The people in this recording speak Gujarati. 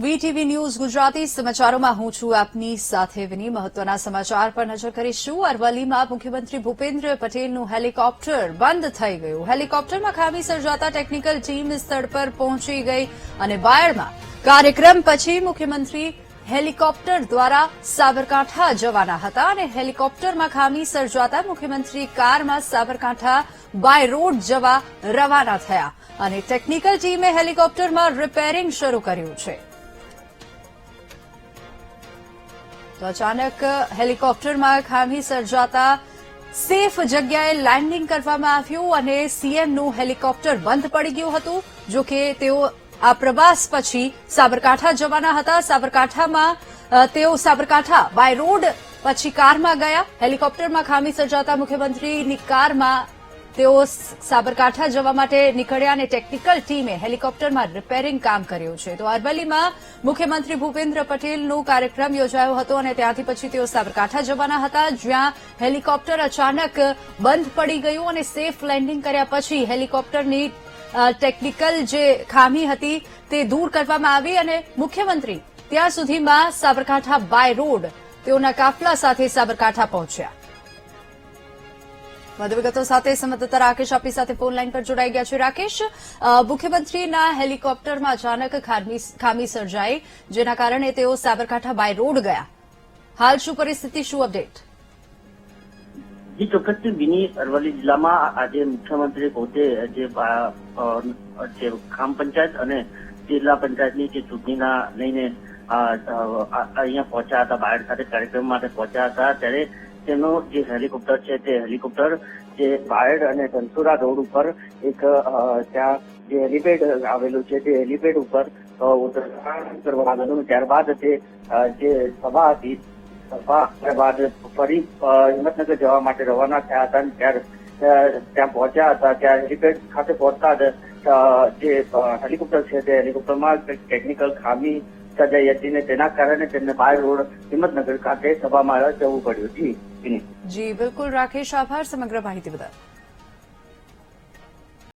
વીટીવી ન્યૂઝ ગુજરાતી સમાચારોમાં હું છું આપની સાથે વિની। મહત્વના સમાચાર પર નજર કરીશું। અરવલ્લીમાં મુખ્યમંત્રી ભૂપેન્દ્ર પટેલનું હેલિકોપ્ટર બંધ થઈ ગયું। હેલિકોપ્ટરમાં ખામી સર્જાતા ટેકનિકલ ટીમ સ્થળ પર પહોંચી ગઈ અને બાયડમાં કાર્યક્રમ પછી મુખ્યમંત્રી હેલિકોપ્ટર દ્વારા સાબરકાંઠા જવાના હતા અને હેલિકોપ્ટરમાં ખામી સર્જાતા મુખ્યમંત્રી કારમાં સાબરકાંઠા બાય રોડ જવા રવાના થયા અને ટેકનિકલ ટીમે હેલિકોપ્ટરમાં રિપેરિંગ શરૂ કર્યું છે। તો અચાનક હેલિકોપ્ટરમાં ખામી સર્જાતા સેફ જગ્યાએ લેન્ડિંગ કરવામાં આવ્યું અને સીએમનું હેલિકોપ્ટર બંધ પડી ગયું હતું। જો કે તેઓ આ પ્રવાસ પછી સાબરકાંઠા જવાના હતા। સાબરકાંઠામાં તેઓ સાબરકાંઠા બાય રોડ પછી કારમાં ગયા। હેલિકોપ્ટરમાં ખામી સર્જાતા મુખ્યમંત્રીની કારમાં તેઓ સાબરકાંઠા જવા માટે નીકળ્યા અને ટેકનિકલ ટીમે હેલિકોપ્ટરમાં રિપેરિંગ કામ કર્યું છે। તો અરવલ્લીમાં મુખ્યમંત્રી ભૂપેન્દ્ર પટેલનો કાર્યક્રમ યોજાયો હતો અને ત્યાંથી પછી તેઓ સાબરકાંઠા જવાના હતા, જ્યાં હેલિકોપ્ટર અચાનક બંધ પડી ગયું અને સેફ લેન્ડિંગ કર્યા પછી હેલિકોપ્ટરની ટેકનિકલ જે ખામી હતી તે દૂર કરવામાં આવી અને મુખ્યમંત્રી ત્યાં સુધીમાં સાબરકાંઠા બાય રોડ તેઓના કાફલા સાથે સાબરકાંઠા પહોંચ્યા। વધુ વિગતો સાથે સંવાદદાતા રાકેશ આપણી સાથે ફોન લાઈન પર જોડાઈ ગયા છે। રાકેશ, મુખ્યમંત્રીના હેલિકોપ્ટરમાં અચાનક ખામી સર્જાઈ, જેના કારણે તેઓ સાબરકાંઠા બાય રોડ ગયા। હાલ શું પરિસ્થિતિ, શું અપડેટ? જી ચોક્કસથી વિની, અરવલ્લી જિલ્લામાં આજે મુખ્યમંત્રી પોતે જે ગ્રામ પંચાયત અને જિલ્લા પંચાયતની જે ચૂંટણીના લઈને અહીંયા પહોંચ્યા હતા, બાયડ ખાતે કાર્યક્રમ માટે પહોંચ્યા હતા, ત્યારે તેનો જે હેલિકોપ્ટર છે તે હેલિકોપ્ટર જે બાયડ અને ધનસુરા રોડ ઉપર એક ત્યાં જે હેલિપેડ આવેલું છે તે હેલિપેડ ઉપર ઉતરાણ કરવા આવેલું। ત્યારબાદ તે જે સભા હતી, સભા બાદ ફરી હિંમતનગર જવા માટે રવાના થયા હતા અને ત્યાં પહોંચ્યા હતા। ત્યાં હેલિપેડ ખાતે પહોંચતા જે હેલિકોપ્ટર છે તે હેલિકોપ્ટરમાં ટેકનિકલ ખામી સર્જાઈ હતી ને તેના કારણે તેમને બાય રોડ હિંમતનગર ખાતે સભામાં જવું પડ્યું। જી બિલકુલ રાકેશ, આભાર સમગ્ર માહિતી બદલ।